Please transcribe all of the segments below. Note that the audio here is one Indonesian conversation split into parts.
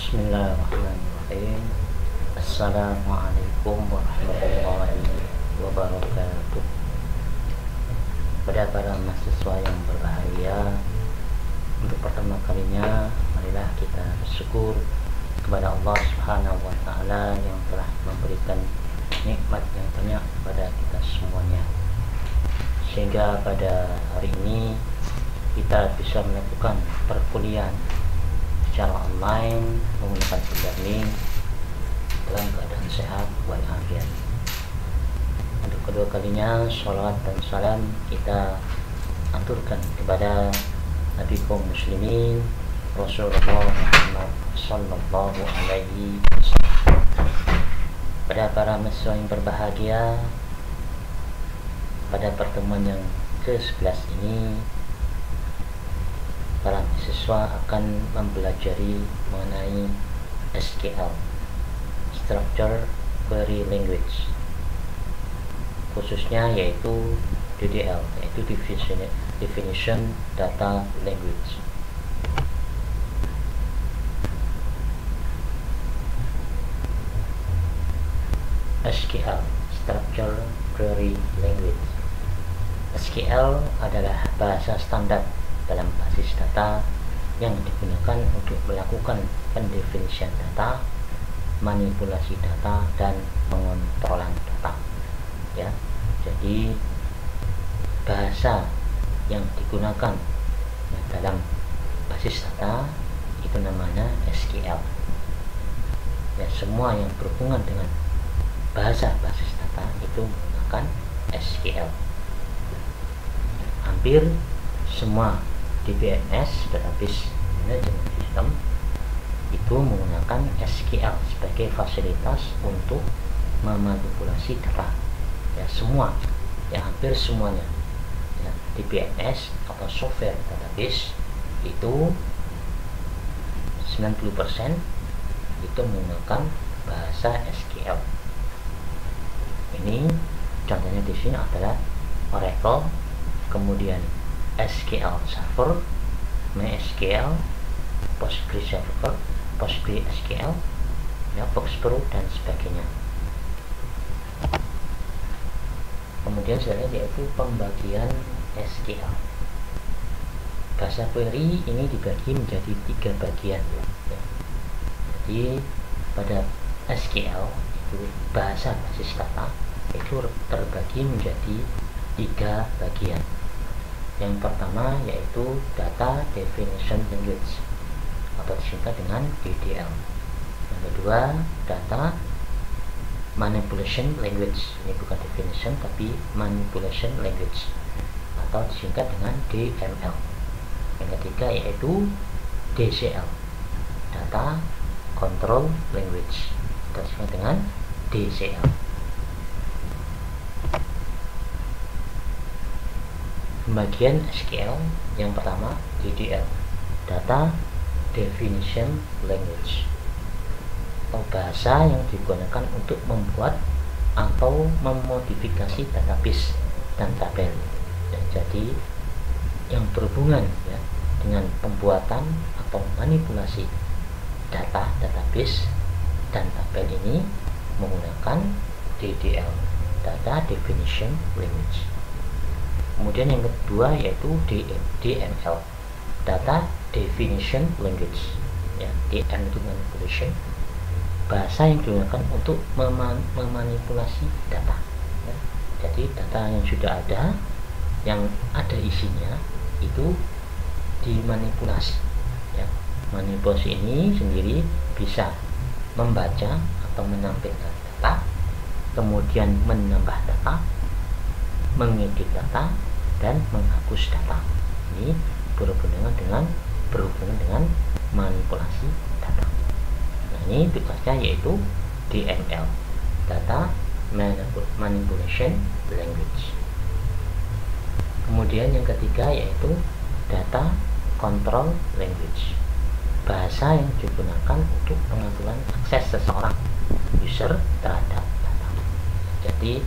Bismillahirrahmanirrahim. Assalamualaikum warahmatullahi wabarakatuh. Pada para mahasiswa yang berbahagia, untuk pertama kalinya marilah kita bersyukur kepada Allah Subhanahu wa Ta'ala yang telah memberikan nikmat yang banyak kepada kita semuanya, sehingga pada hari ini kita bisa melakukan perkuliahan secara online menggunakan e-learning dalam keadaan sehat walafiat. Untuk kedua kalinya, sholawat dan salam kita aturkan kepada Nabi kaum muslimin Rasulullah Muhammad sallallahu alaihi wasallam. Pada para mahasiswa yang berbahagia, pada pertemuan yang ke-11 ini para mahasiswa akan mempelajari mengenai SQL, Structure Query Language, khususnya yaitu DDL, yaitu Definition Data Language. SQL, Structure Query Language. SQL adalah bahasa standar dalam basis data yang digunakan untuk melakukan pendefinisian data, manipulasi data, dan pengontrolan data. Ya, jadi bahasa yang digunakan dalam basis data itu namanya SQL. Ya, semua yang berhubungan dengan bahasa basis data itu menggunakan SQL. Hampir semua DBMS, Database Management System, itu menggunakan SQL sebagai fasilitas untuk memanipulasi data. Ya, semua, ya hampir semuanya, ya, DBMS atau software database itu 90% itu menggunakan bahasa SQL. Ini contohnya di sini adalah Oracle, kemudian SQL Server, MySQL, PostgreSQL, ya, Boxpro dan sebagainya. Kemudian selanjutnya yaitu pembagian SQL. Bahasa query ini dibagi menjadi 3 bagian. Ya. Jadi pada SQL itu bahasa basis data itu terbagi menjadi 3 bagian. Yang pertama yaitu Data Definition Language atau disingkat dengan DDL. Yang kedua, Data Manipulation Language. Ini bukan definition tapi manipulation language atau disingkat dengan DML. Yang ketiga yaitu DCL, Data Control Language atau disingkat dengan DCL. Pembagian SQL yang pertama DDL, Data Definition Language, atau bahasa yang digunakan untuk membuat atau memodifikasi database dan tabel. Jadi yang berhubungan, ya, dengan pembuatan atau manipulasi data, database dan tabel ini menggunakan DDL, Data Definition Language. Kemudian yang kedua yaitu DML, Data Definition Language. Ya, DM itu manipulation, bahasa yang digunakan untuk memanipulasi data. Ya, jadi data yang sudah ada, yang ada isinya itu dimanipulasi. Ya, manipulasi ini sendiri bisa membaca atau menampilkan data, kemudian menambah data, mengedit data, dan menghapus data. Ini berhubungan dengan manipulasi data. Nah, ini tugasnya yaitu DML, Data Manipulation Language. Kemudian yang ketiga yaitu Data Control Language, bahasa yang digunakan untuk pengaturan akses seseorang, user, terhadap data. Jadi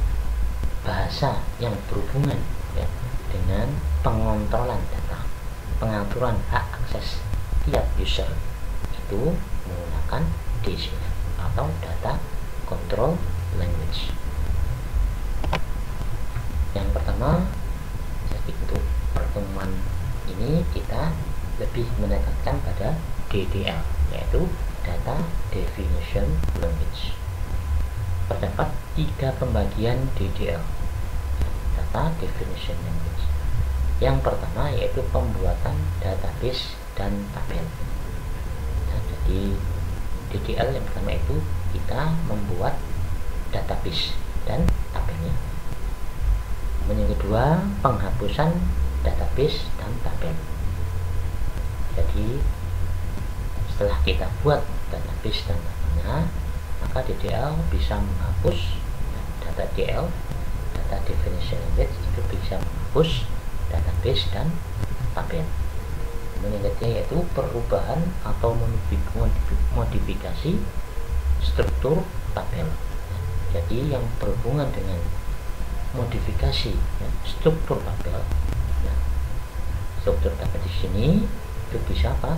bahasa yang berhubungan, ya, dengan pengontrolan data, pengaturan hak akses tiap user yaitu menggunakan DCL atau Data Control Language. Yang pertama, jadi untuk pertemuan ini kita lebih menekankan pada DDL, yaitu Data Definition Language. Terdapat 3 pembagian DDL, Data Definition Language. Yang pertama yaitu pembuatan database dan tabel. Nah, jadi DDL yang pertama itu kita membuat database dan tabelnya. Yang kedua, penghapusan database dan tabel. Jadi setelah kita buat database dan tabelnya, maka DDL bisa menghapus data DL, Data Definition Language, itu bisa menghapus database dan tabel. Kemudian yang ketiga yaitu perubahan atau modifikasi struktur tabel. Jadi yang berhubungan dengan modifikasi struktur tabel. Nah, struktur tabel di sini itu bisa apa?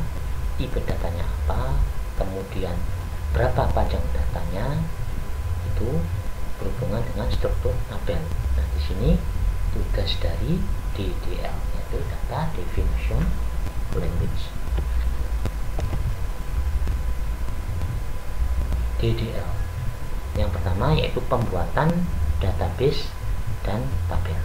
Tipe datanya apa? Kemudian berapa panjang datanya, itu berhubungan dengan struktur tabel. Nah, di sini tugas dari DDL yaitu Data Definition Language. DDL yang pertama yaitu pembuatan database dan tabel.